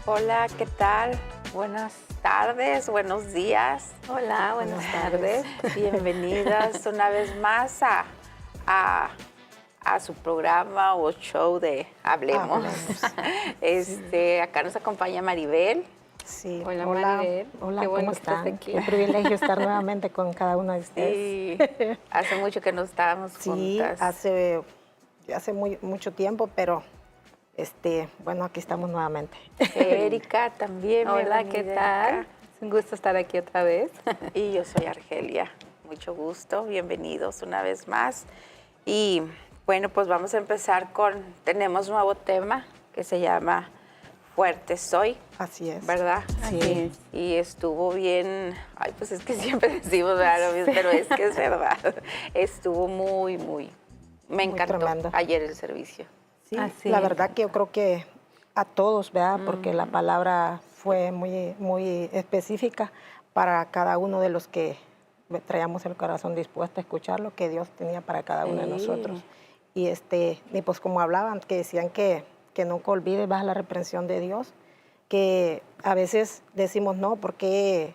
Hola, ¿qué tal? Buenas tardes, buenos días. Hola, buenas tardes. Bienvenidas una vez más a, a su programa o show de Hablemos. Acá nos acompaña Maribel. Sí, Hola, hola, Maribel. hola, Qué bueno ¿cómo que estás están? aquí. Qué privilegio estar nuevamente con cada una de ustedes. Y hace mucho que no estábamos Sí, juntas. hace mucho tiempo, pero bueno, aquí estamos nuevamente. Erika también. Hola, ¿qué bienvenida, tal? Erika. Es un gusto estar aquí otra vez. Y yo soy Argelia. Mucho gusto, bienvenidos una vez más. Y bueno, pues vamos a empezar tenemos un nuevo tema que se llama Fuerte Soy, Así es. ¿verdad? Sí. Así es. Y estuvo bien, ay, pues es que siempre decimos, ¿verdad? Lo mismo, pero es que es verdad. Estuvo me encantó tremendo. ayer el servicio. Sí, Así la es. verdad que yo creo que a todos, ¿verdad? Porque la palabra fue muy específica para cada uno de los que traíamos el corazón dispuesto a escuchar lo que Dios tenía para cada uno de Sí. nosotros. Y pues como hablaban, que decían que nunca olvides bajo la reprensión de Dios, que a veces decimos no, porque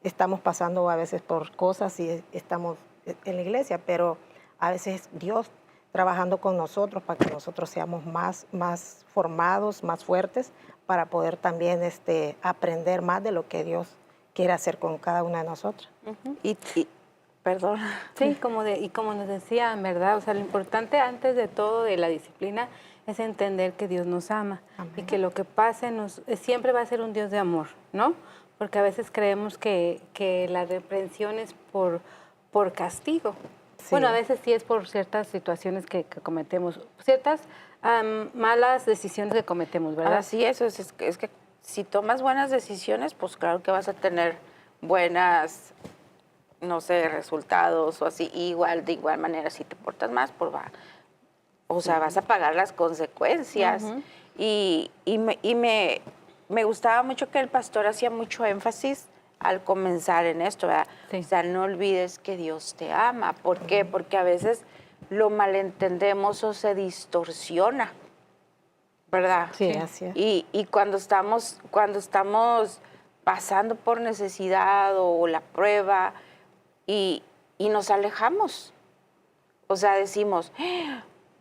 estamos pasando a veces por cosas y estamos en la iglesia, pero a veces Dios trabajando con nosotros para que nosotros seamos más formados, más fuertes, para poder también aprender más de lo que Dios quiere hacer con cada una de nosotros. Perdón. Sí, como nos decía, en verdad, o sea, lo importante antes de todo de la disciplina es entender que Dios nos ama. Amén. Y que lo que pase siempre va a ser un Dios de amor, ¿no? Porque a veces creemos que la reprensión es por castigo. Sí. Bueno, a veces sí es por ciertas situaciones que cometemos, ciertas malas decisiones que cometemos, ¿verdad? Así es que si tomas buenas decisiones, pues claro que vas a tener buenas, no sé, resultados o así. De igual manera, si te portas más, pues vas a pagar las consecuencias. Ujú. Me gustaba mucho que el pastor hacía mucho énfasis al comenzar en esto, ¿verdad? Sí. O sea, no olvides que Dios te ama. ¿Por qué? Porque a veces lo malentendemos o se distorsiona, ¿verdad? Sí, Sí. así es. Y cuando estamos pasando por necesidad o la prueba y nos alejamos, o sea, decimos,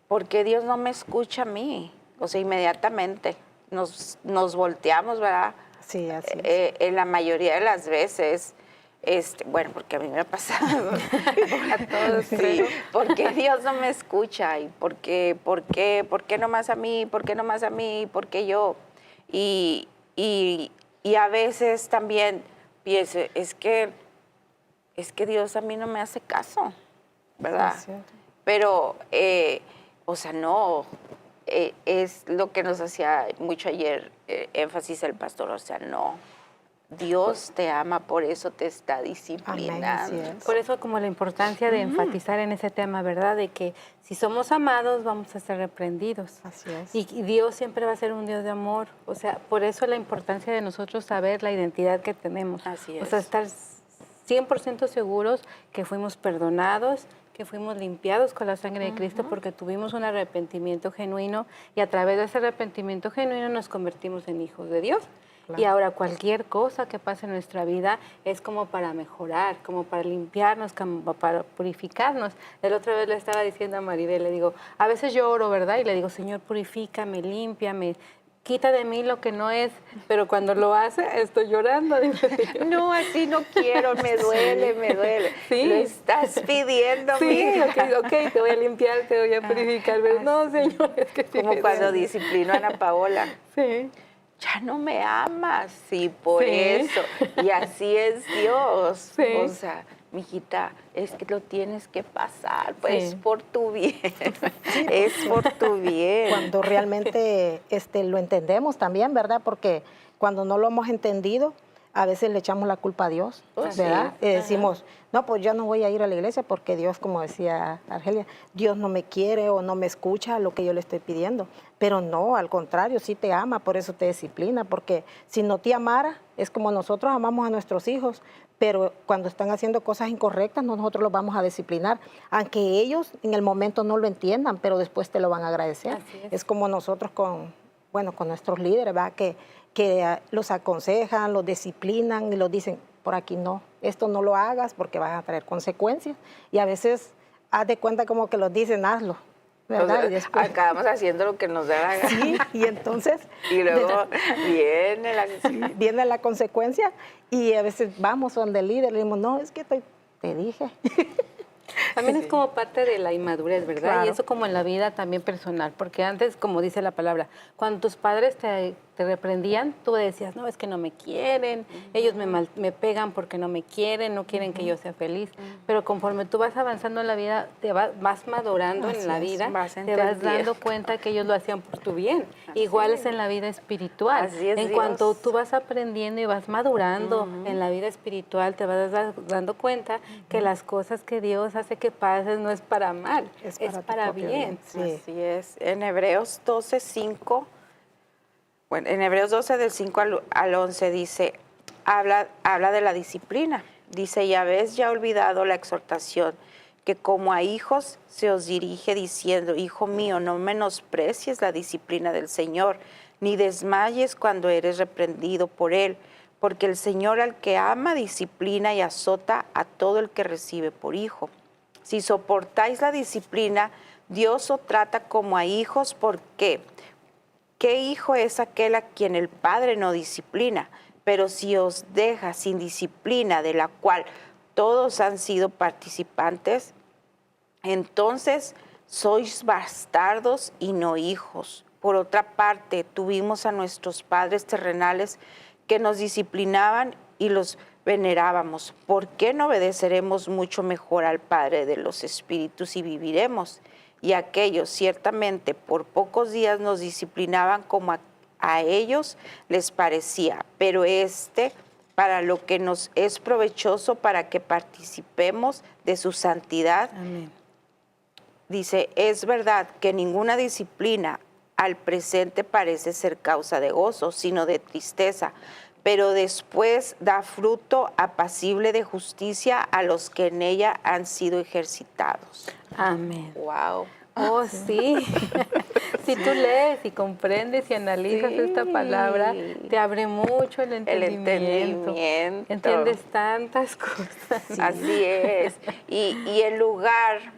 ¿por qué Dios no me escucha a mí? O sea, inmediatamente nos volteamos, ¿verdad? Sí, así es. En la mayoría de las veces, bueno, porque a mí me ha pasado, A todos, sí, creo. porque Dios no me escucha y por qué no más a mí, por qué no más a mí, por qué yo. Y a veces también pienso, es que Dios a mí no me hace caso, ¿verdad? Sí, es cierto. Pero, o sea, no, es lo que nos hacía mucho ayer énfasis el pastor, o sea, no, Dios te ama, por eso te está disciplinando. Amén, así es. Por eso como la importancia de enfatizar en ese tema, ¿verdad? De que si somos amados vamos a ser reprendidos. Así es. Y Dios siempre va a ser un Dios de amor. O sea, por eso la importancia de nosotros saber la identidad que tenemos. Así O sea, es. estar 100% seguros que fuimos perdonados, que fuimos limpiados con la sangre de Cristo porque tuvimos un arrepentimiento genuino y a través de ese arrepentimiento genuino nos convertimos en hijos de Dios. Claro. Y ahora cualquier cosa que pase en nuestra vida es como para mejorar, como para limpiarnos, como para purificarnos. La otra vez le estaba diciendo a Maribel, le digo, a veces yo oro, ¿verdad? Y le digo, Señor, purifícame, límpiame, quita de mí lo que no es. Pero cuando lo hace, estoy llorando. No, así no quiero, me duele. Sí. Lo estás pidiendo, Sí, mija. ok, te voy a limpiar, te voy a purificar. Pero no, Señor, es que sí Como me cuando duele. disciplino a Ana Paola. Sí. Ya no me amas, sí, por Sí. eso. Y así es Dios. Sí. O sea, mijita, es que lo tienes que pasar, pues Sí. por tu bien. Es por tu bien. Cuando realmente lo entendemos también, ¿verdad? Porque cuando no lo hemos entendido, a veces le echamos la culpa a Dios, Pues ¿verdad? sí. Decimos, no, pues yo no voy a ir a la iglesia porque Dios, como decía Argelia, Dios no me quiere o no me escucha lo que yo le estoy pidiendo. Pero no, al contrario, sí te ama, por eso te disciplina, porque si no te amara, es como nosotros amamos a nuestros hijos, pero cuando están haciendo cosas incorrectas, nosotros los vamos a disciplinar, aunque ellos en el momento no lo entiendan, pero después te lo van a agradecer. Así es. Es como nosotros bueno, con nuestros líderes, ¿verdad? Que los aconsejan, los disciplinan y los dicen, por aquí no, esto no lo hagas porque vas a traer consecuencias. Y a veces, haz de cuenta como que los dicen, hazlo, ¿verdad? O sea, y después, acabamos haciendo lo que nos da la gana. sí, y entonces Y luego viene la... viene la consecuencia y a veces vamos donde el líder y le decimos, no, es que te dije. También es como parte de la inmadurez, ¿verdad? Claro. Y eso como en la vida también personal, porque antes, como dice la palabra, cuando tus padres te reprendían, tú decías, no, es que no me quieren, ellos me pegan porque no me quieren, no quieren que yo sea feliz. Pero conforme tú vas avanzando en la vida, vas madurando Así en la es, vida, vas te vas entendiendo. dando cuenta que ellos lo hacían por tu bien. Así Igual es es. en la vida espiritual. Así es En Dios. cuanto tú vas aprendiendo y vas madurando en la vida espiritual, te vas dando cuenta que las cosas que Dios hace que pases no es para mal, es tu para propio bien. Sí. Así es. En Hebreos 12:5, bueno, en Hebreos 12 del 5 al 11 dice, habla de la disciplina. Dice, ya habéis ya olvidado la exhortación, que como a hijos se os dirige diciendo, hijo mío, no menosprecies la disciplina del Señor, ni desmayes cuando eres reprendido por Él, porque el Señor al que ama disciplina y azota a todo el que recibe por hijo. Si soportáis la disciplina, Dios os trata como a hijos, porque ¿qué hijo es aquel a quien el Padre no disciplina? Pero si os deja sin disciplina, de la cual todos han sido participantes, entonces sois bastardos y no hijos. Por otra parte, tuvimos a nuestros padres terrenales que nos disciplinaban y los venerábamos. ¿Por qué no obedeceremos mucho mejor al Padre de los Espíritus y viviremos? Y aquellos ciertamente por pocos días nos disciplinaban como a ellos les parecía, pero para lo que nos es provechoso, para que participemos de su santidad. Amén. Dice, es verdad que ninguna disciplina al presente parece ser causa de gozo, sino de tristeza, pero después da fruto apacible de justicia a los que en ella han sido ejercitados. Amén. Wow. Oh, sí. Si tú lees y comprendes y analizas Sí. esta palabra, te abre mucho el entendimiento. Entiendes tantas cosas. Así es. Y en lugar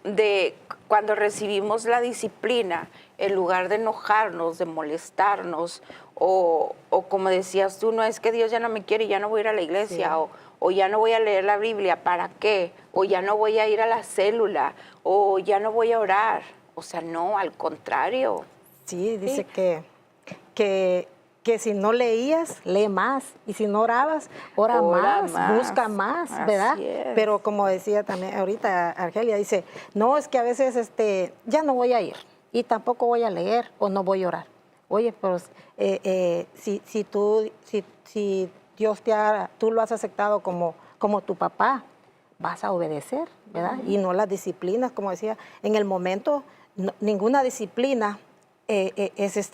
de, cuando recibimos la disciplina, en lugar de enojarnos, de molestarnos, o como decías tú, no es que Dios ya no me quiere y ya no voy a ir a la iglesia, Sí. o ya no voy a leer la Biblia, ¿para qué? O ya no voy a ir a la célula, o ya no voy a orar. O sea, no, al contrario. Sí, dice que si no leías, lee más. Y si no orabas, ora más, busca más, ¿verdad? Así es. Pero como decía también ahorita Argelia, dice, no, es que a veces ya no voy a ir y tampoco voy a leer o no voy a orar. Oye, pues si Dios tú lo has aceptado como tu papá, vas a obedecer, ¿verdad? Y no las disciplinas, como decía, en el momento ninguna disciplina es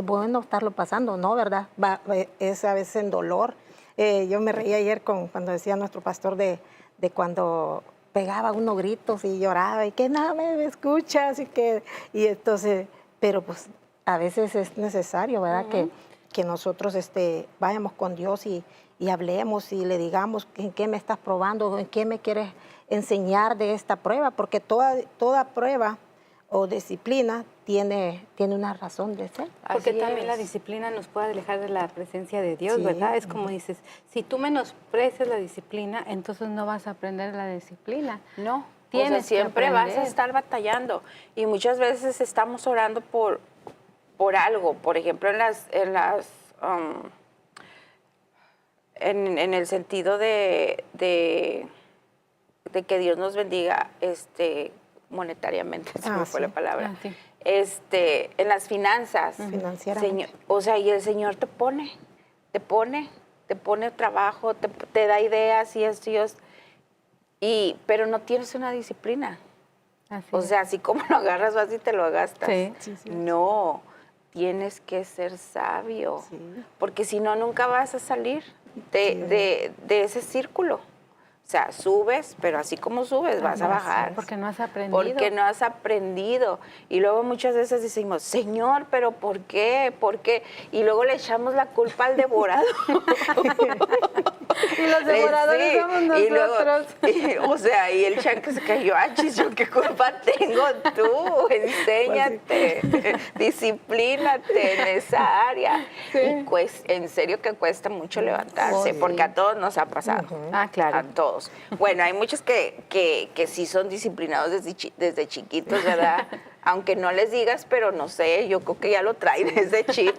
bueno estarlo pasando, ¿no? ¿Verdad? Es a veces en dolor. Yo me reí ayer cuando decía nuestro pastor de cuando pegaba unos gritos y lloraba y que nada me escuchas y entonces, pero pues a veces es necesario, ¿verdad? Que nosotros vayamos con Dios y hablemos y le digamos en qué me estás probando, en qué me quieres enseñar de esta prueba, porque toda prueba o disciplina tiene una razón de ser. Porque Así también es. la disciplina nos puede alejar de la presencia de Dios, Sí. ¿verdad? Es como dices, si tú menosprecias la disciplina, entonces no vas a aprender la disciplina. No, Tienes que siempre vas a aprender. estar batallando. Y muchas veces estamos orando por algo. Por ejemplo, en el sentido de que Dios nos bendiga monetariamente, se me fue sí. la palabra. Ah, sí. En las finanzas. Financieramente. Y el Señor te pone trabajo, te da ideas y esto y esto, pero no tienes una disciplina. Así O es. sea, así como lo agarras, vas y te lo gastas. Sí. Sí. No, tienes que ser sabio, porque si no, nunca vas a salir de ese círculo. O sea, subes, pero así como subes, vas a bajar. Porque no has aprendido. Porque no has aprendido. Y luego muchas veces decimos, Señor, ¿pero por qué? ¿Por qué? Y luego le echamos la culpa al devorador. Y los devoradores somos y luego, nosotros. o sea, y el chanque se cayó, achis, ¿yo qué culpa tengo? Tú, enséñate, disciplínate en esa área. Sí. Y en serio que cuesta mucho levantarse, porque a todos nos ha pasado. Ah, claro. A todos. Bueno, hay muchos que sí son disciplinados desde chiquitos, ¿verdad? Aunque no les digas, pero no sé, yo creo que ya lo traen desde chip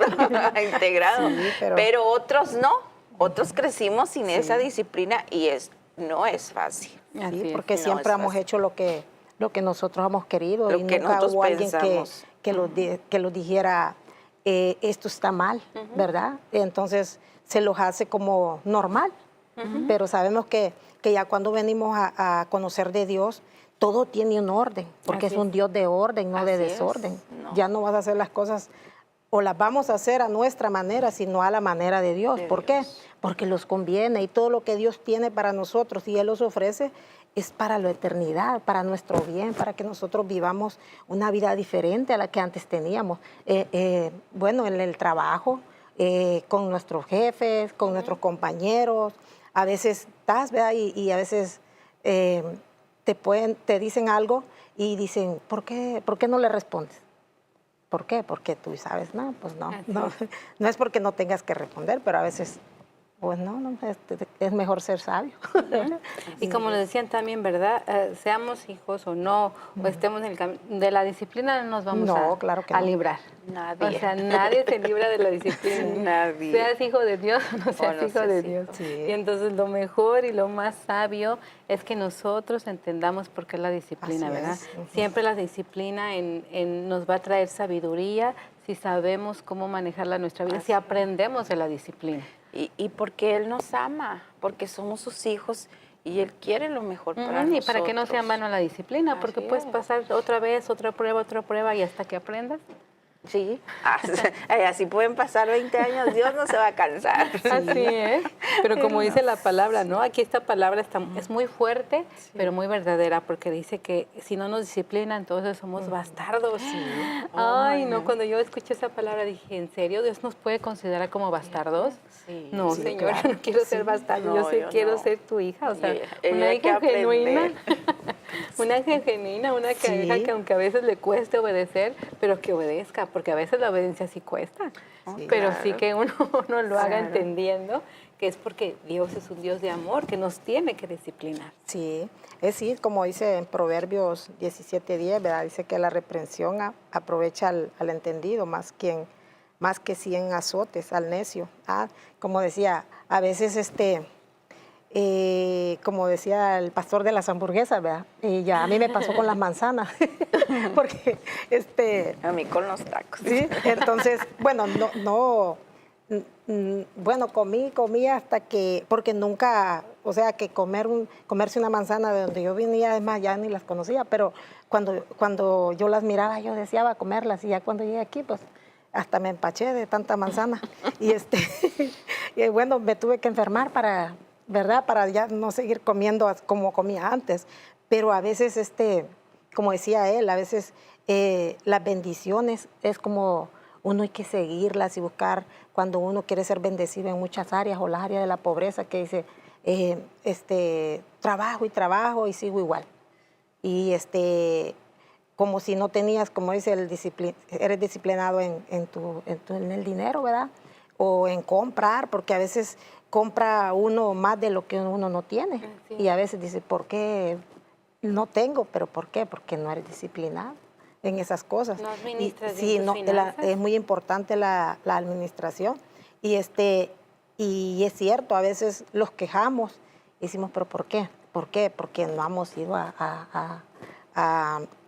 integrado. Sí, pero otros no. Otros crecimos sin esa disciplina y no es fácil. Así Sí, es. porque No siempre es hemos fácil. hecho lo que nosotros hemos querido Lo y que nunca nosotros hubo alguien pensamos. que lo dijera, esto está mal, ¿verdad? Entonces se los hace como normal, pero sabemos que ya cuando venimos a conocer de Dios, todo tiene un orden, porque Así es un es. Dios de orden, no de Así es. desorden. No. Ya no vas a hacer las cosas o las vamos a hacer a nuestra manera, sino a la manera de Dios. De ¿Por qué? Dios. Porque los conviene y todo lo que Dios tiene para nosotros y Él los ofrece es para la eternidad, para nuestro bien, para que nosotros vivamos una vida diferente a la que antes teníamos. Bueno, en el trabajo, con nuestros jefes, con nuestros compañeros. A veces estás, ¿verdad? Y a veces te dicen algo y dicen, ¿por qué no le respondes? ¿Por qué? Porque tú sabes, no, pues no, no es porque no tengas que responder, pero a veces, pues no, es mejor ser sabio. Y como lo decían también, ¿verdad? Seamos hijos o no, o estemos en el camino, de la disciplina no nos vamos No, claro que a no. librar. Nadie. O sea, nadie se libra de la disciplina. Nadie. Seas hijo de Dios o no seas no hijo seas de hijo. Dios. Sí. Y entonces lo mejor y lo más sabio es que nosotros entendamos por qué es la disciplina, Así ¿verdad? es. Siempre la disciplina nos va a traer sabiduría si sabemos cómo manejarla en nuestra vida, si aprendemos de la disciplina. Y porque Él nos ama, porque somos sus hijos y Él quiere lo mejor para Y nosotros. para que no sea en vano la disciplina, porque Así puedes es. pasar otra vez, otra prueba y hasta que aprendas. Sí, así pueden pasar 20 años, Dios no se va a cansar. Así es. Pero como dice la palabra, ¿no? Aquí esta palabra es muy fuerte, pero muy verdadera, porque dice que si no nos disciplina, entonces somos bastardos. Ay, no, cuando yo escuché esa palabra dije, ¿en serio Dios nos puede considerar como bastardos? Sí. No, Sí, Señor, claro. yo no quiero ser bastardo, No, yo sí yo quiero no. ser tu hija, o sea, Y ella una hay que hija genuina. aprender. Una hija genuina, una Sí. hija que aunque a veces le cueste obedecer, pero que obedezca, porque a veces la obediencia sí cuesta, Sí, pero claro. sí que uno lo haga Claro. entendiendo que es porque Dios es un Dios de amor que nos tiene que disciplinar. Sí, como dice en Proverbios 17:10, ¿verdad? Dice que la reprensión aprovecha al entendido más que 100 azotes al necio. Como decía, a veces como decía el pastor de las hamburguesas, ¿verdad? Y ya a mí me pasó con las manzanas, porque A mí con los tacos. sí, entonces, bueno, bueno, comí hasta que, porque nunca, o sea, que comerse una manzana de donde yo venía, es más, ya ni las conocía, pero cuando yo las miraba, yo deseaba comerlas, y ya cuando llegué aquí, pues, hasta me empaché de tanta manzana, y y bueno, me tuve que enfermar ¿verdad? Para ya no seguir comiendo como comía antes, pero a veces, como decía él, a veces las bendiciones es como uno hay que seguirlas y buscar cuando uno quiere ser bendecido en muchas áreas o las áreas de la pobreza que dice, trabajo y sigo igual. Y como si no tenías, como dice, eres disciplinado en el dinero, ¿verdad? O en comprar, porque a veces compra uno más de lo que uno no tiene. Sí. Y a veces dice, ¿por qué no tengo? ¿Pero por qué? Porque no eres disciplinado en esas cosas. No administras Sí, bien tus finanzas. es muy importante la administración. Y es cierto, a veces los quejamos y decimos, ¿pero por qué? ¿Por qué? Porque no hemos ido a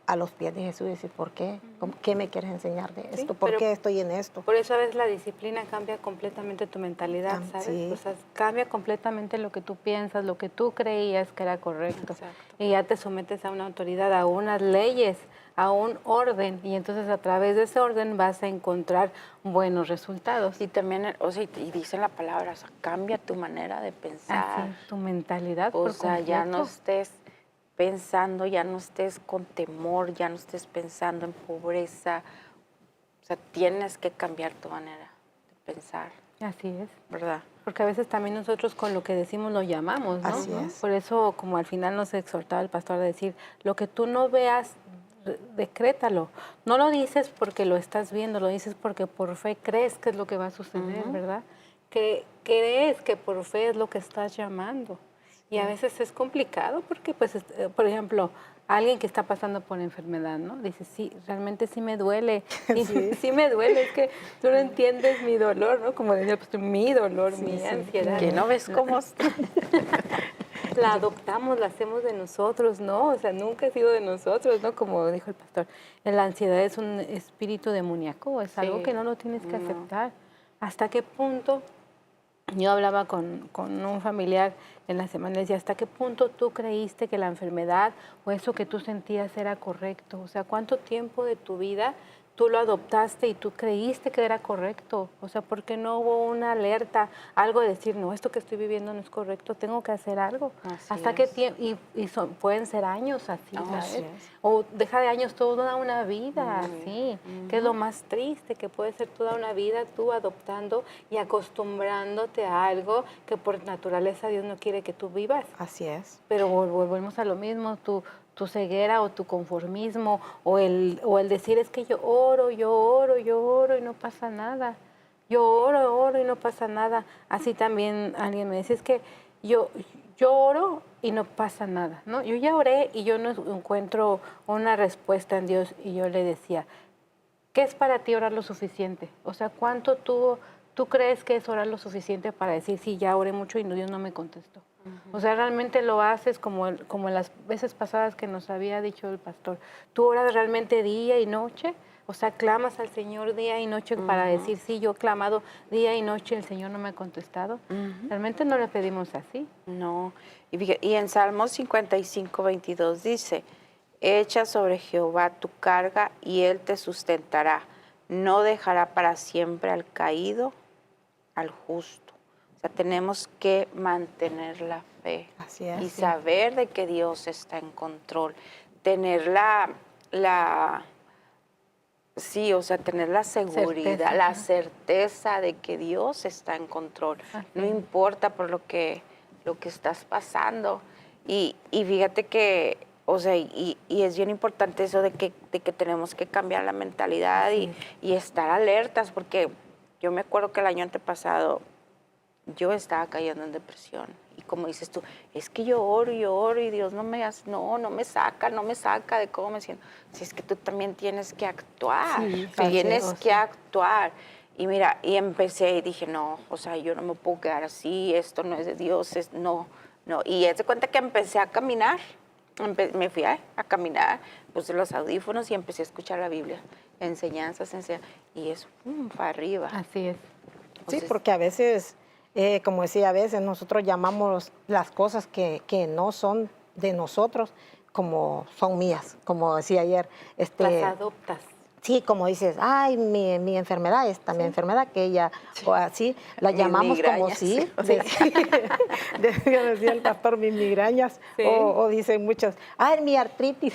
a los pies de Jesús y decir, ¿por qué? ¿Qué me quieres enseñar de esto? Sí, ¿Por pero qué estoy en esto? por eso a veces la disciplina cambia completamente tu mentalidad, ¿sabes? Sí. O sea, cambia completamente lo que tú piensas, lo que tú creías que era correcto. Exacto. Y ya te sometes a una autoridad, a unas leyes, a un orden. Y entonces a través de ese orden vas a encontrar buenos resultados. Y también, o sea, y dice la palabra, o sea, cambia tu manera de pensar. Así, tu mentalidad O por sea, ya no completo. estés pensando, ya no estés con temor, ya no estés pensando en pobreza. O sea, tienes que cambiar tu manera de pensar, Así es. ¿verdad? Porque a veces también nosotros con lo que decimos lo llamamos, ¿no? Así es. Por eso, como al final nos exhortaba el pastor a decir, lo que tú no veas, decrétalo. No lo dices porque lo estás viendo, lo dices porque por fe crees que es lo que va a suceder, ¿verdad? Que crees que por fe es lo que estás llamando. Y a veces es complicado porque, pues, por ejemplo, alguien que está pasando por enfermedad, ¿no? Dice, sí, realmente sí me duele, sí me duele, es que tú no entiendes mi dolor, ¿no? Como decía, pues, mi dolor, mi ansiedad. Que no ves cómo está. La adoptamos, la hacemos de nosotros, ¿no? O sea, nunca ha sido de nosotros, ¿no? Como dijo el pastor, la ansiedad es un espíritu demoníaco, es algo Sí. que no lo tienes que aceptar. ¿Hasta qué punto? Yo hablaba con un familiar en la semana y decía, ¿hasta qué punto tú creíste que la enfermedad o eso que tú sentías era correcto? O sea, ¿cuánto tiempo de tu vida tú lo adoptaste y tú creíste que era correcto? O sea, ¿por qué no hubo una alerta, algo de decir, no, esto que estoy viviendo no es correcto, tengo que hacer algo? Así ¿Hasta qué es. tiempo? pueden ser años así, Así ¿sabes? es. O deja de años toda una vida Muy así, que es lo más triste, que puede ser toda una vida tú adoptando y acostumbrándote a algo que por naturaleza Dios no quiere que tú vivas. Así es. Pero volvemos a lo mismo, tu ceguera o tu conformismo o el decir es que yo oro y no pasa nada. Yo oro y no pasa nada. Así también alguien me dice, es que yo oro y no pasa nada, ¿no? Yo ya oré y yo no encuentro una respuesta en Dios y yo le decía, ¿qué es para ti orar lo suficiente? O sea, ¿cuánto tú crees que es orar lo suficiente para decir, sí, ya oré mucho y Dios no me contestó? O sea, realmente lo haces como en las veces pasadas que nos había dicho el pastor. ¿Tú oras realmente día y noche? O sea, clamas al Señor día y noche para decir, sí, yo he clamado día y noche, el Señor no me ha contestado. Realmente no le pedimos así. No. Y en Salmos 55, 22 dice, echa sobre Jehová tu carga y Él te sustentará. No dejará para siempre al caído, al justo. O sea, tenemos que mantener la fe. Así es, y sí. saber de que Dios está en control. Tener sí, o sea, tener la seguridad, Certeza, la ¿no? certeza de que Dios está en control. Así No es. importa por lo que estás pasando. Y fíjate que, o sea, y es bien importante eso de que tenemos que cambiar la mentalidad y estar alertas, porque yo me acuerdo que el año antepasado yo estaba cayendo en depresión. Y como dices tú, es que yo oro y Dios no me saca de cómo me siento. Si es que tú también tienes que actuar, Sí, tienes así es. que actuar. Y mira, y empecé y dije, no, o sea, yo no me puedo quedar así, esto no es de Dios, no. Y haz de cuenta que empecé a caminar, me fui a caminar, puse los audífonos y empecé a escuchar la Biblia, enseñanzas, y eso, para arriba. Así es. Sí, Entonces, porque a veces, como decía, a veces nosotros llamamos las cosas que no son de nosotros como son mías, como decía ayer. Las adoptas. Sí, como dices, ay, mi enfermedad, mi enfermedad, que ella, o así, la Mis llamamos como migrañas, sí, sí, o sea. decía el pastor, mis migrañas, Sí. o dicen muchos, ay, mi artritis.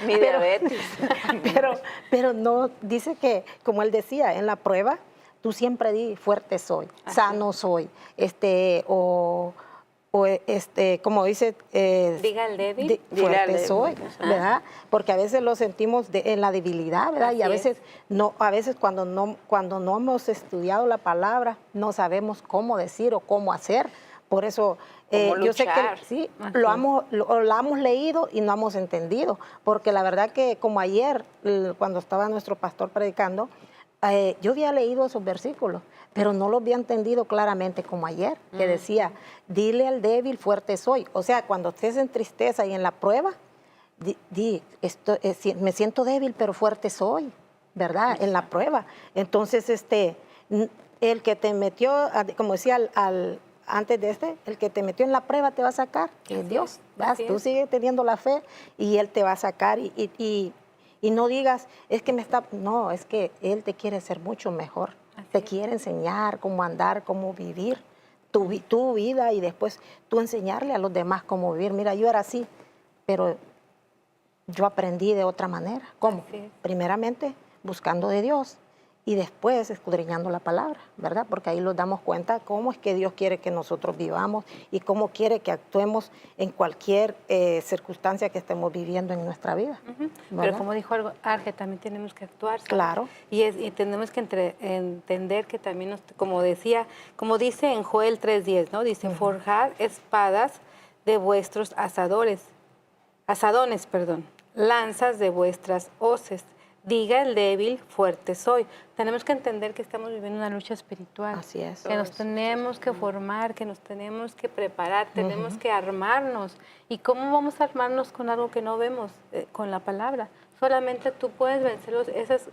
mi diabetes. Pero no, dice que, como él decía, en la prueba, tú siempre di, fuerte soy, sano soy, como dice, Diga al débil. Dile al fuerte débil. soy, ¿verdad? Porque a veces lo sentimos en la debilidad, ¿verdad? Así Y a es. veces no, cuando no hemos estudiado la palabra, no sabemos cómo decir o cómo hacer. Por eso Cómo yo sé que luchar. sí, Así lo hemos leído y no hemos entendido, porque la verdad que como ayer, cuando estaba nuestro pastor predicando, yo había leído esos versículos, pero no los había entendido claramente como ayer, que decía, dile al débil, fuerte soy. O sea, cuando estés en tristeza y en la prueba, me siento débil, pero fuerte soy, ¿verdad? En la prueba. Entonces, el que te metió, como decía antes de el que te metió en la prueba te va a sacar, que es Dios. Tú sigues teniendo la fe y Él te va a sacar y no digas, es que no, es que Él te quiere ser mucho mejor. Te quiere enseñar cómo andar, cómo vivir tu vida y después tú enseñarle a los demás cómo vivir. Mira, yo era así, pero yo aprendí de otra manera. ¿Cómo? Primeramente, buscando de Dios y después escudriñando la palabra, ¿verdad? Porque ahí nos damos cuenta cómo es que Dios quiere que nosotros vivamos y cómo quiere que actuemos en cualquier circunstancia que estemos viviendo en nuestra vida. Pero como dijo Arge, también tenemos que actuar, ¿sabes? Claro. Y tenemos que entender que también, como dice en Joel 3:10, ¿no? Dice, forjad espadas de vuestros asadones, lanzas de vuestras hoces. Diga el débil, fuerte soy. Tenemos que entender que estamos viviendo una lucha espiritual. Así es. Que nos tenemos que formar, que nos tenemos que preparar, tenemos que armarnos. ¿Y cómo vamos a armarnos con algo que no vemos? Con la palabra. Solamente tú puedes vencer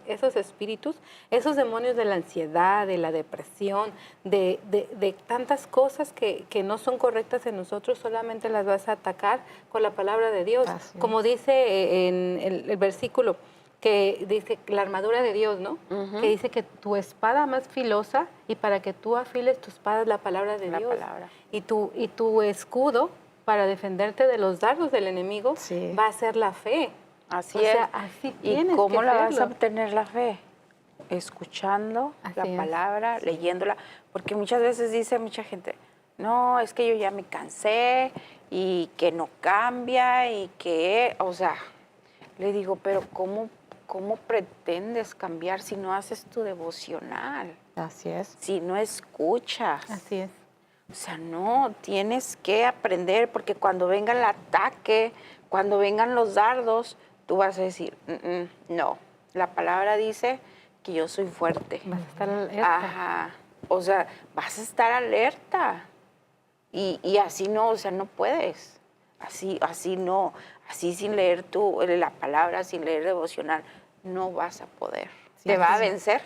esos espíritus, esos demonios de la ansiedad, de la depresión, de tantas cosas que no son correctas en nosotros, solamente las vas a atacar con la palabra de Dios. Como dice en el versículo, que dice la armadura de Dios, ¿no? Que dice que tu espada más filosa y para que tú afiles tu espada es la palabra de Dios. Y tu escudo para defenderte de los dardos del enemigo va a ser la fe. Así es. Así ¿Y cómo la vas a obtener la fe? Escuchando la palabra, leyéndola. Porque muchas veces dice mucha gente, no, es que yo ya me cansé y que no cambia y que, o sea, le digo, pero ¿cómo pretendes cambiar si no haces tu devocional? Así es. Si no escuchas. Así es. O sea, no, tienes que aprender porque cuando venga el ataque, cuando vengan los dardos, tú vas a decir, no, la palabra dice que yo soy fuerte. Vas a estar alerta. Ajá. O sea, vas a estar alerta. Y así no, o sea, no puedes. Así no. Así sin leer la palabra, sin leer devocional, no vas a poder. Te va a vencer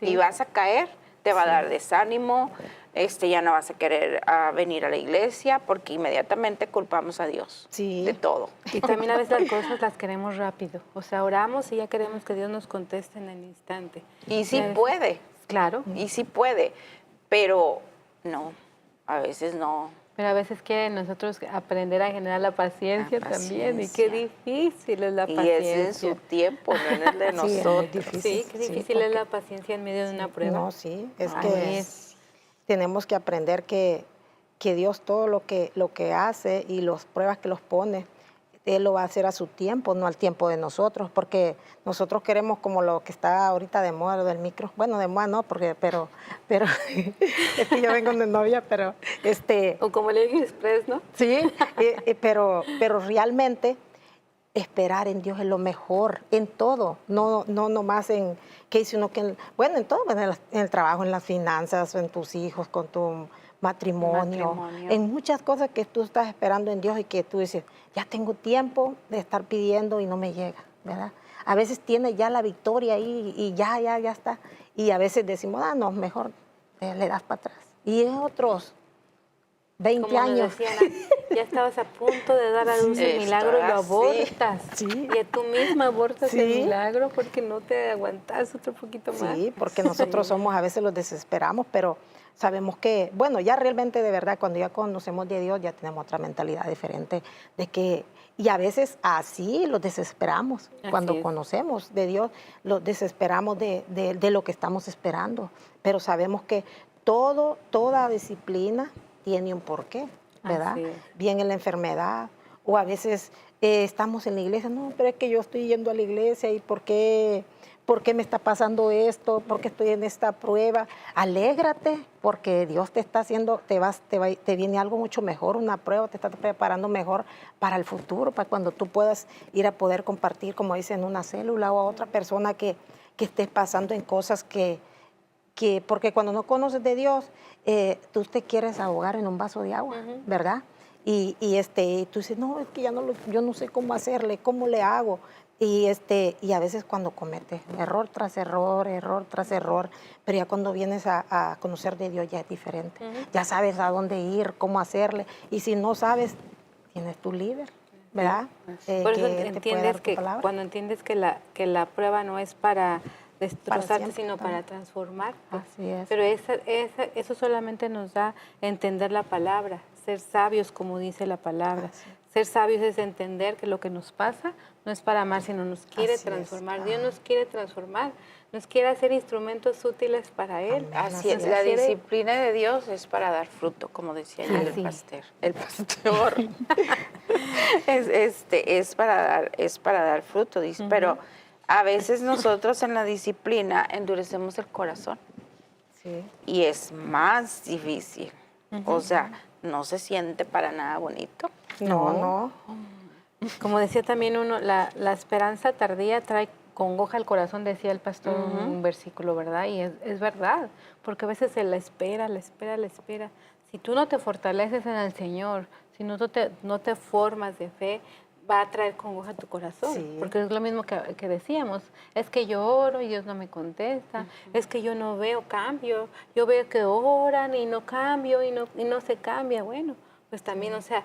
y vas a caer, te va a dar desánimo, ya no vas a querer venir a la iglesia porque inmediatamente culpamos a Dios de todo. Y también a veces las cosas las queremos rápido. O sea, oramos y ya queremos que Dios nos conteste en el instante. Y sí puede. Claro. Y sí puede, pero no, a veces no. Pero a veces quieren nosotros aprender a generar la paciencia también. Y qué difícil es la paciencia. Y es en su tiempo, no es el de nosotros. Sí, qué difícil es la paciencia en medio de una prueba. No, sí, es que tenemos que aprender que Dios todo lo que hace y las pruebas que los pone, Él lo va a hacer a su tiempo, no al tiempo de nosotros, porque nosotros queremos como lo que está ahorita de moda, lo del micro. Bueno, de moda no, pero es que yo vengo de novia, pero O como el Express, ¿no? Sí, pero realmente esperar en Dios es lo mejor, en todo, no nomás en qué dice uno que, bueno, en todo, en el trabajo, en las finanzas, en tus hijos, con tu matrimonio, en muchas cosas que tú estás esperando en Dios y que tú dices, ya tengo tiempo de estar pidiendo y no me llega, ¿verdad? A veces tienes ya la victoria ahí y ya está. Y a veces decimos, no, mejor le das para atrás. Y en otros 20 Como años. Nos decían, ya estabas a punto de dar a luz el milagro y lo abortas. Sí. Y tú misma abortas el milagro porque no te aguantas otro poquito más. Sí, porque nosotros somos, a veces los desesperamos, pero sabemos que, bueno, ya realmente de verdad, cuando ya conocemos de Dios, ya tenemos otra mentalidad diferente y a veces así los desesperamos. Cuando conocemos de Dios, los desesperamos de lo que estamos esperando. Pero sabemos que toda disciplina tiene un porqué, ¿verdad? Bien en la enfermedad, o a veces estamos en la iglesia, no, pero es que yo estoy yendo a la iglesia y ¿por qué me está pasando esto? ¿Por qué estoy en esta prueba? Alégrate, porque Dios te está haciendo, te viene algo mucho mejor, una prueba, te está preparando mejor para el futuro, para cuando tú puedas ir a poder compartir, como dicen, en una célula o a otra persona que estés pasando en cosas porque cuando no conoces de Dios, tú te quieres ahogar en un vaso de agua, ¿verdad? Y tú dices, no, es que ya no yo no sé cómo hacerle, cómo le hago. Y a veces cuando cometes error tras error, error tras error, pero ya cuando vienes a conocer de Dios ya es diferente. Ya sabes a dónde ir, cómo hacerle. Y si no sabes, tienes tu líder, ¿verdad? Por eso que te puede dar entiendes tu que palabra. cuando entiendes que la prueba no es para destrozarte, siempre, sino también. para transformarte. Así es. Pero eso solamente nos da entender la palabra, ser sabios como dice la palabra. Así es. Ser sabios es entender que lo que nos pasa no es para mal, sino nos quiere Así es. transformar. Dios nos quiere transformar, nos quiere hacer instrumentos útiles para Él. Amén. Así es, Nos la quiere- disciplina de Dios es para dar fruto, como decía ayer Así. el pastor. Es para dar fruto, dice. Pero a veces nosotros en la disciplina endurecemos el corazón Sí. y es más difícil. O sea, no se siente para nada bonito. No. Como decía también uno, la esperanza tardía trae congoja al corazón, decía el pastor un versículo, ¿verdad? Y es verdad, porque a veces se la espera, la espera, la espera. Si tú no te fortaleces en el Señor, si no te formas de fe, va a traer congoja a tu corazón. Sí. Porque es lo mismo que decíamos, es que yo oro y Dios no me contesta, es que yo no veo cambio, yo veo que oran y no cambio y no se cambia. Bueno, pues también, o sea,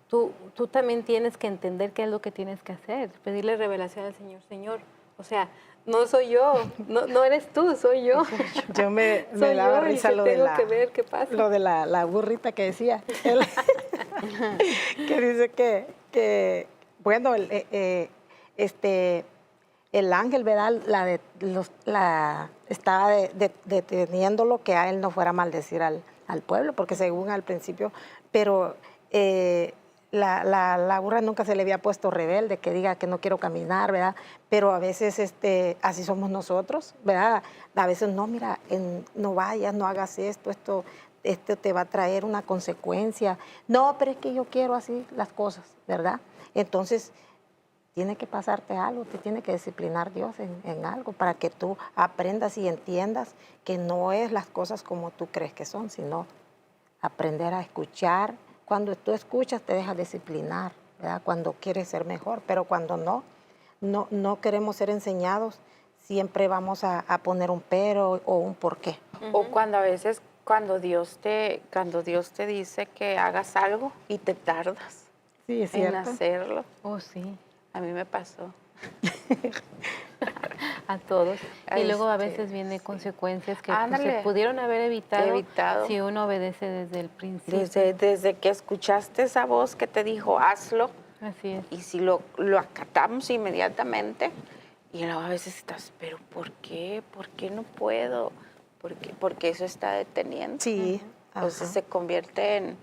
tú también tienes que entender qué es lo que tienes que hacer, pedirle revelación al Señor. Señor, o sea, no soy yo, no eres tú, soy yo. Yo me Soy daba yo y risa que lo de tengo que ver qué pasa. lo de la burrita que decía. Que dice bueno, el ángel, ¿verdad? Estaba deteniéndolo que a él no fuera a maldecir al pueblo, porque según al principio, pero la burra nunca se le había puesto rebelde, que diga que no quiero caminar, ¿verdad? Pero a veces así somos nosotros, ¿verdad? A veces no, mira, no vayas, no hagas esto te va a traer una consecuencia. No, pero es que yo quiero así las cosas, ¿verdad? Entonces, tiene que pasarte algo, te tiene que disciplinar Dios en algo para que tú aprendas y entiendas que no es las cosas como tú crees que son, sino aprender a escuchar. Cuando tú escuchas te dejas disciplinar, ¿verdad? Cuando quieres ser mejor, pero cuando no queremos ser enseñados, siempre vamos a poner un pero o un por qué. O cuando a veces, cuando Dios te dice que hagas algo y te tardas Sí, es en cierto. hacerlo. Oh, sí, A mí me pasó. a todos. Y luego a Este, veces vienen consecuencias que pues, Ándale. se pudieron haber evitado, Evitado. si uno obedece desde el principio. Desde que escuchaste esa voz que te dijo, hazlo, Así es. y si lo acatamos inmediatamente, y luego a veces estás, pero ¿por qué? ¿Por qué no puedo? Porque eso está deteniendo. Sí. Entonces Ajá. se convierte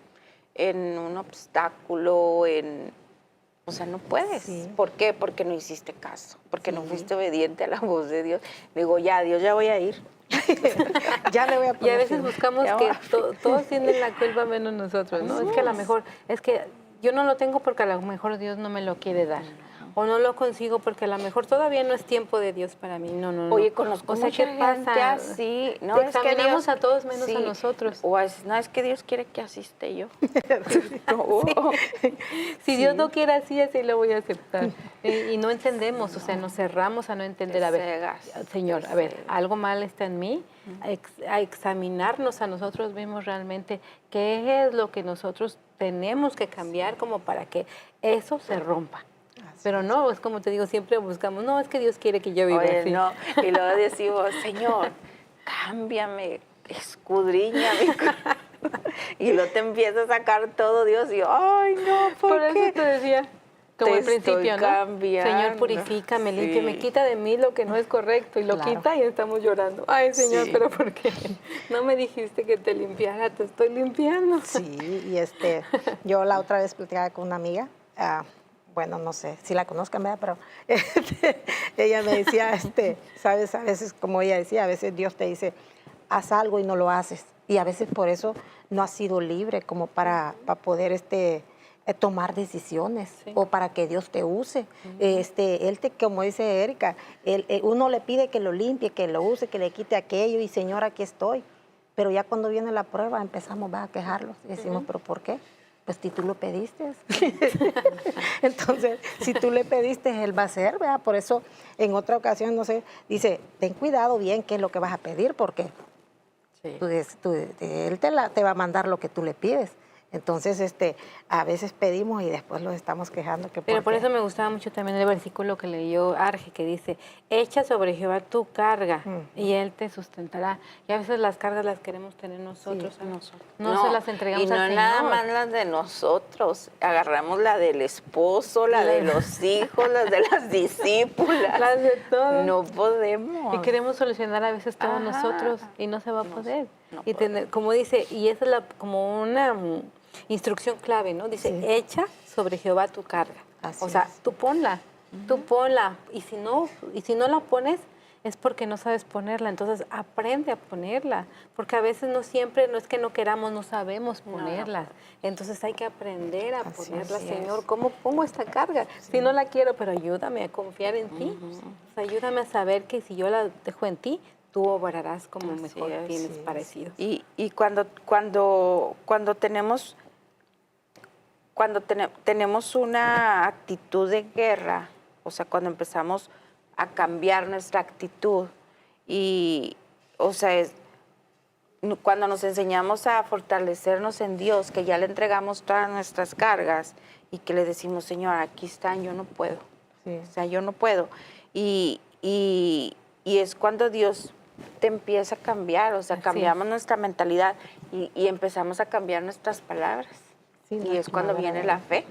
en un obstáculo, o sea, no puedes. Sí. ¿Por qué? Porque no hiciste caso, porque no Sí. fuiste obediente a la voz de Dios. Digo, ya, Dios, ya voy a ir. Ya le voy a Y poner a veces fin. buscamos Ya que va. todos tienen la culpa menos nosotros, ¿no? Es que a lo mejor, es que yo no lo tengo porque a lo mejor Dios no me lo quiere dar. O no lo consigo porque a lo mejor todavía no es tiempo de Dios para mí. No. Oye, conozco o sea, mucha ¿qué gente pasa? así. No, es que Examinamos Dios, a todos menos a sí, nosotros. O no, es que Dios quiere que asiste yo. No. Si Dios no quiere así lo voy a aceptar. Y no entendemos, o sea, nos cerramos a no entender. A ver, cegas, Señor, te a ver, cegas. algo mal está en mí, a examinarnos a nosotros mismos realmente qué es lo que nosotros tenemos que cambiar como para que eso se rompa. Pero no, es como te digo, siempre buscamos, no, es que Dios quiere que yo viva Oye, así. no. Y luego decimos, Señor, cámbiame, escudriñame. Y luego te empieza a sacar todo Dios y, ay, no, Por ¿por qué? eso te decía, como Te al principio, estoy ¿no? cambiando. Señor, purifícame, Sí. límpiame, quita de mí lo que no es correcto. Y lo Claro. quita y estamos llorando. Ay, Señor, Sí. ¿pero por qué? No me dijiste que te limpiara, te estoy limpiando. Sí, y yo la otra vez platicaba con una amiga, bueno, no sé si la conozcan, ¿verdad? Pero ella me decía, sabes, a veces, como ella decía, a veces Dios te dice, haz algo y no lo haces. Y a veces por eso no has sido libre como para poder tomar decisiones o para que Dios te use. Como dice Erika, uno le pide que lo limpie, que lo use, que le quite aquello y Señor, aquí estoy. Pero ya cuando viene la prueba empezamos a quejarlos y decimos, ¿pero por qué? pues si tú lo pediste. Entonces, si tú le pediste, Él va a hacer, ¿verdad? Por eso, en otra ocasión, no sé, dice, ten cuidado bien qué es lo que vas a pedir, porque Sí. Él te va a mandar lo que tú le pides. Entonces, a veces pedimos y después los estamos quejando. Que Pero por porque- eso me gustaba mucho también el versículo que leyó Arge, que dice, echa sobre Jehová tu carga y Él te sustentará. Y a veces las cargas las queremos tener nosotros, no se las entregamos y no al Señor. nada más las de nosotros, agarramos la del esposo, la de los hijos, las de las discípulas. Las de todos. No podemos. Y queremos solucionar a veces todos Ajá. nosotros y no se va a poder. no y tener, como dice, y esa es como una instrucción clave, ¿no? Dice, Sí. echa sobre Jehová tu carga. Así o sea, es. tú ponla. Y si no la pones, es porque no sabes ponerla. Entonces, aprende a ponerla. Porque a veces no siempre, no es que no queramos, no sabemos ponerla. Entonces, hay que aprender a Así ponerla, es. Señor. ¿Cómo pongo esta carga? Si no la quiero, pero ayúdame a confiar en ti. O sea, ayúdame a saber que si yo la dejo en ti, tú obrarás como Así mejor es, tienes sí es. parecido. Y cuando tenemos una actitud de guerra, o sea, cuando empezamos a cambiar nuestra actitud y, o sea, cuando nos enseñamos a fortalecernos en Dios, que ya le entregamos todas nuestras cargas y que le decimos, Señor, aquí están, yo no puedo. Sí. O sea, yo no puedo. Y es cuando Dios te empieza a cambiar, o sea, Así cambiamos nuestra mentalidad y empezamos a cambiar nuestras palabras. Sí, Y es cuando viene la fe,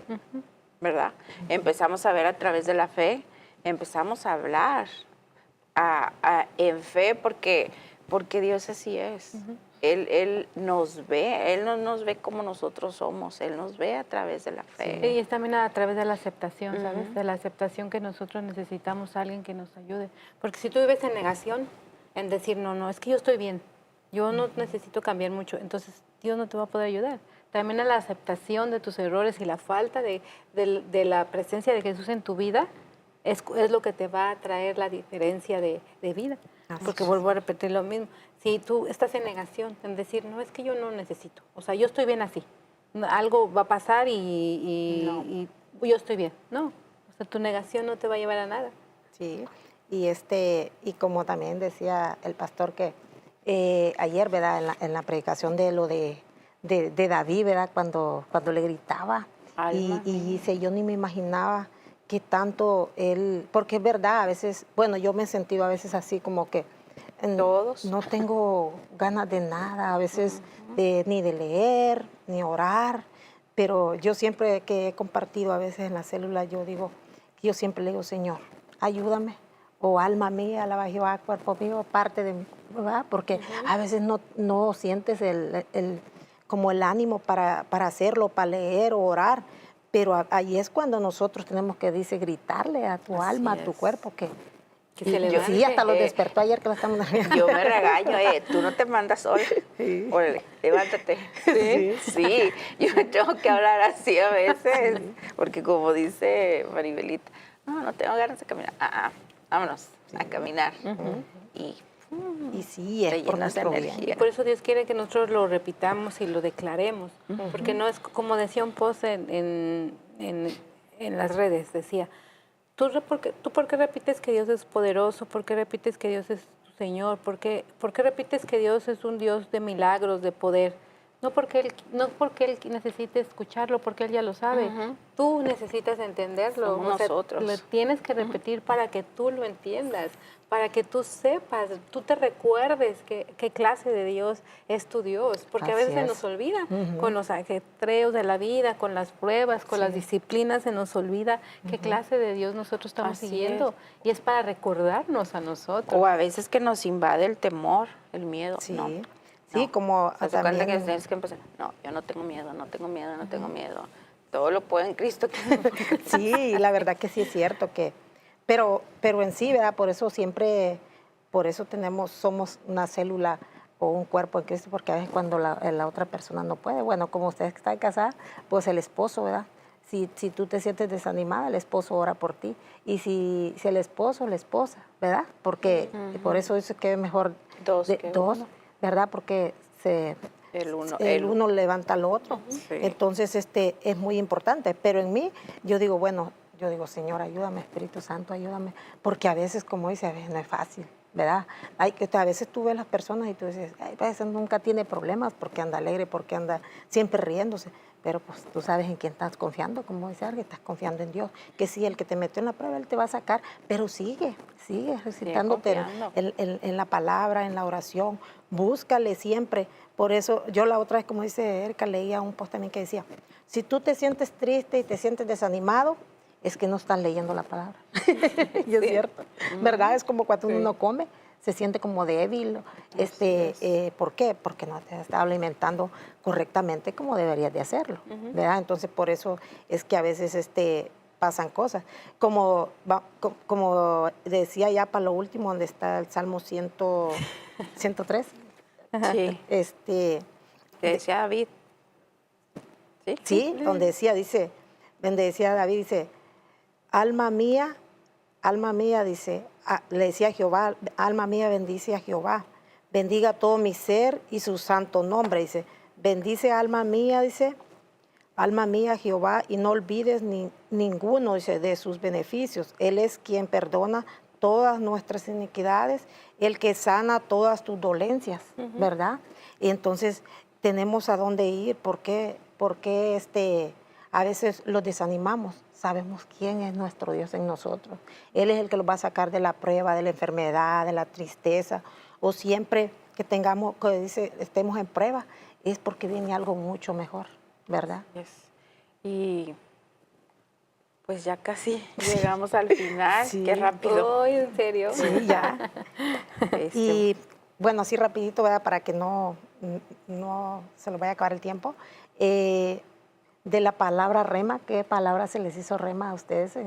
¿verdad? Empezamos a ver a través de la fe, empezamos a hablar en fe porque Dios así es. Él nos ve, Él no nos ve como nosotros somos, Él nos ve a través de la fe. Sí, y es también a través de la aceptación, ¿sabes? De la aceptación que nosotros necesitamos a alguien que nos ayude. Porque si tú vives en negación, en decir, no, es que yo estoy bien, yo no necesito cambiar mucho, entonces Dios no te va a poder ayudar. También a la aceptación de tus errores y la falta de la presencia de Jesús en tu vida es lo que te va a traer la diferencia de vida. Porque vuelvo a repetir lo mismo. Si tú estás en negación, en decir, no, es que yo no necesito, o sea, yo estoy bien así, algo va a pasar y yo estoy bien. No, o sea, tu negación no te va a llevar a nada. Sí, y como también decía el pastor que ayer, ¿verdad? En la predicación de lo de David, ¿verdad? Cuando le gritaba Alma y dice, yo ni me imaginaba que tanto él, porque es verdad, a veces, bueno, yo me he sentido a veces así como que Todos. no tengo ganas de nada, a veces ni de leer, ni orar, pero yo siempre que he compartido a veces en la célula, yo siempre le digo, Señor, ayúdame, o alma mía, alaba a Jehová, cuerpo mío, parte de mí, ¿verdad? Porque a veces no sientes como el ánimo para hacerlo, para leer o orar, pero ahí es cuando nosotros tenemos que, dice, gritarle a tu Así alma, a tu es. cuerpo, que Que se sí, levante. hasta los despertó ayer que lo estamos Yo me regaño, tú no te mandas sola. Órale, levántate. Sí, yo me tengo que hablar así a veces, porque como dice Maribelita, no tengo ganas de caminar. Vámonos a caminar. Y Y sí, te es por llenas de nuestro bien. energía. Por eso Dios quiere que nosotros lo repitamos y lo declaremos, porque no es como decía un post en las redes, decía, ¿tú por qué repites que Dios es poderoso? ¿Por qué repites que Dios es tu Señor? ¿Por qué repites que Dios es un Dios de milagros, de poder? No porque Él necesite escucharlo, porque Él ya lo sabe. Tú necesitas entenderlo. Somos nosotros. Lo tienes que repetir para que tú lo entiendas, para que tú sepas, tú te recuerdes qué clase de Dios es tu Dios. Porque a Así veces se es. nos olvida con los ajetreos de la vida, con las pruebas, con las disciplinas, se nos olvida qué clase de Dios nosotros estamos Así siguiendo. Y es para recordarnos a nosotros. O a veces que nos invade el temor, el miedo. Sí, No, sí, no. como ¿Te das cuenta que también... tienes que empezar? No, yo no tengo miedo, no tengo miedo, no tengo miedo. Todo lo puedo en Cristo. Sí, la verdad que sí es cierto que... Pero en sí, ¿verdad? Por eso somos una célula o un cuerpo en Cristo, porque a veces cuando la otra persona no puede, bueno, como ustedes que están casadas, pues el esposo, ¿verdad? Si tú te sientes desanimada, el esposo ora por ti. Y si el esposo, la esposa, ¿verdad? Porque por eso es que es mejor Dos que dos, uno. ¿verdad? Porque el uno levanta al otro. Sí. Entonces, es muy importante. Pero en mí, yo digo, bueno, Señor, ayúdame, Espíritu Santo, ayúdame. Porque a veces, como dice, a veces no es fácil, ¿verdad? A veces tú ves las personas y tú dices, ay, pues ese nunca tiene problemas porque anda alegre, porque anda siempre riéndose. Pero pues tú sabes en quién estás confiando, como dice alguien, estás confiando en Dios. Que sí, el que te metió en la prueba, Él te va a sacar, pero sigue recitándote en la palabra, en la oración. Búscale siempre. Por eso, yo la otra vez, como dice Erika, leía un post también que decía, si tú te sientes triste y te sientes desanimado, es que no estás leyendo la palabra. Y es cierto, ¿verdad? Es como cuando uno no come, se siente como débil. ¿Por qué? Porque no te está alimentando correctamente como deberías de hacerlo, ¿verdad? Entonces, por eso es que a veces pasan cosas. Como decía ya para lo último, donde está el Salmo 103. Sí. Que decía David. Sí, donde dice, David, dice, alma mía, dice, le decía a Jehová, alma mía bendice a Jehová, bendiga todo mi ser y su santo nombre, dice, bendice alma mía, dice, alma mía Jehová, y no olvides ninguno, dice, de sus beneficios. Él es quien perdona todas nuestras iniquidades, el que sana todas tus dolencias, ¿verdad? Y entonces tenemos a dónde ir, porque a veces los desanimamos. Sabemos quién es nuestro Dios en nosotros. Él es el que los va a sacar de la prueba, de la enfermedad, de la tristeza, o siempre que estemos en prueba, es porque viene algo mucho mejor, ¿verdad? Y pues ya casi llegamos al final. Sí. Qué rápido. Oh, ¿en serio? Sí, ya. Y bueno, así rapidito, ¿verdad? Para que no se nos vaya a acabar el tiempo. De la palabra rema, ¿qué palabra se les hizo rema a ustedes?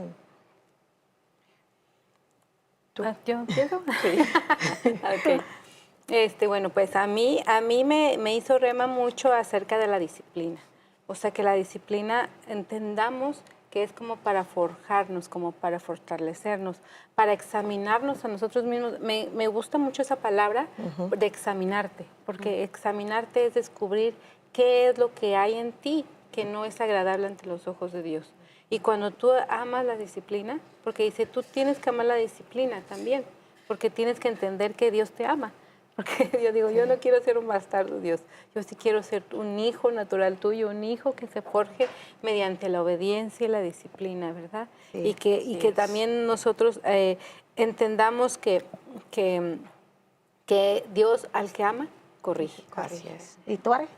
¿Yo empiezo? Sí. Okay. Bueno, pues a mí me hizo rema mucho acerca de la disciplina. O sea, que la disciplina entendamos que es como para forjarnos, como para fortalecernos, para examinarnos a nosotros mismos. Me gusta mucho esa palabra de examinarte, porque examinarte es descubrir qué es lo que hay en ti que no es agradable ante los ojos de Dios. Y cuando tú amas la disciplina, porque dice, tú tienes que amar la disciplina también, porque tienes que entender que Dios te ama. Porque yo digo, yo no quiero ser un bastardo, Dios. Yo sí quiero ser un hijo natural tuyo, un hijo que se forje mediante la obediencia y la disciplina, ¿verdad? Sí, y que también nosotros entendamos que Dios al que ama, corrige. Así es. ¿Y tú, Are?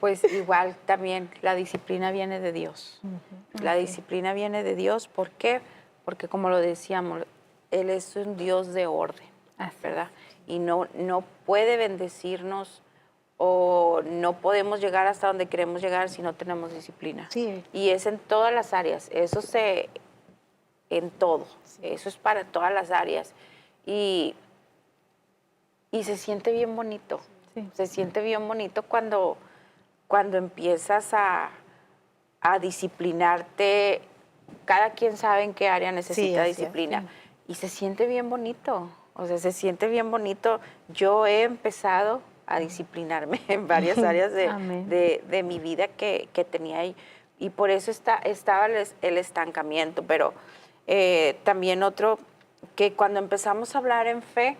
Pues igual también, la disciplina viene de Dios. La disciplina viene de Dios, ¿por qué? Porque como lo decíamos, Él es un Dios de orden, ¿verdad? Y no puede bendecirnos o no podemos llegar hasta donde queremos llegar si no tenemos disciplina. Sí. Y es en todas las áreas, en todo, eso es para todas las áreas. Y se siente bien bonito, se siente bien bonito cuando empiezas a disciplinarte. Cada quien sabe en qué área necesita disciplina. Y se siente bien bonito. O sea, se siente bien bonito. Yo he empezado a disciplinarme en varias áreas de mi vida que tenía ahí. Y por eso estaba el estancamiento. Pero también otro, que cuando empezamos a hablar en fe,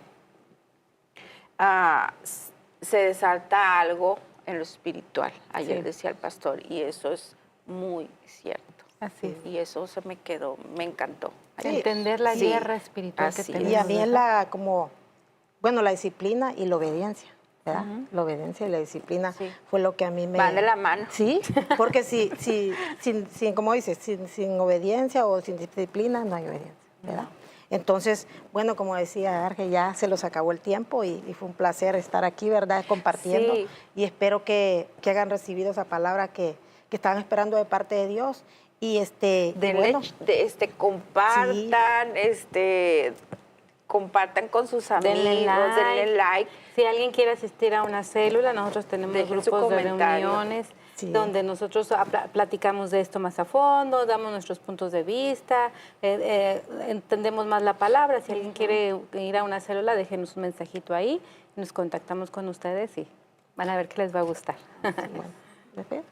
se desalta algo en lo espiritual. Ayer decía el pastor, y eso es muy cierto. Así es. Y eso se me quedó, me encantó. Entender la guerra espiritual que tenemos. Y a mí es la disciplina y la obediencia, ¿verdad? La obediencia y la disciplina fue lo que a mí me... Van de la mano. Sí, porque como dices, sin obediencia o sin disciplina no hay obediencia, ¿verdad? Entonces, bueno, como decía Arge, ya se nos acabó el tiempo y fue un placer estar aquí, ¿verdad? Compartiendo. Sí. Y espero que hayan recibido esa palabra que estaban esperando de parte de Dios. Y compartan, compartan con sus amigos, denle like. Si alguien quiere asistir a una célula, nosotros tenemos grupos de reuniones donde nosotros platicamos de esto más a fondo, damos nuestros puntos de vista, entendemos más la palabra. Si alguien quiere ir a una célula, déjenos un mensajito ahí, nos contactamos con ustedes y Van a ver que les va a gustar. Bueno,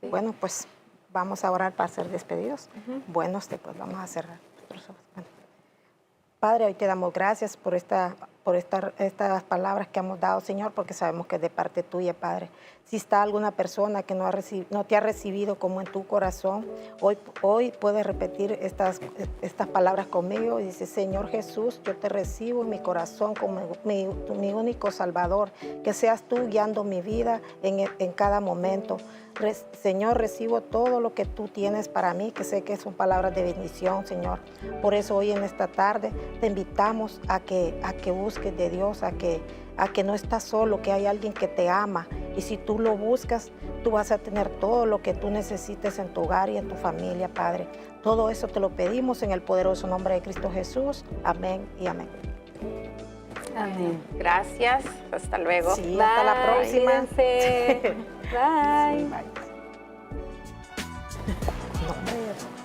bueno, pues vamos a orar para ser despedidos. Bueno, pues vamos a cerrar nuestros ojos. Bueno. Padre, hoy te damos gracias por estas palabras que hemos dado, Señor, porque sabemos que es de parte tuya, Padre. Si está alguna persona que no te ha recibido como en tu corazón, hoy puedes repetir estas palabras conmigo y dice, Señor Jesús, yo te recibo en mi corazón como mi único Salvador, que seas tú guiando mi vida en cada momento. Señor, recibo todo lo que tú tienes para mí, que sé que son palabras de bendición, Señor. Por eso hoy en esta tarde te invitamos a que busques de Dios, a que no estás solo, que hay alguien que te ama. Y si tú lo buscas, tú vas a tener todo lo que tú necesites en tu hogar y en tu familia, Padre. Todo eso te lo pedimos en el poderoso nombre de Cristo Jesús. Amén y amén. Amén. Gracias. Hasta luego. Sí, hasta la próxima. Cuídense. Bye. Sí, bye. No, hombre.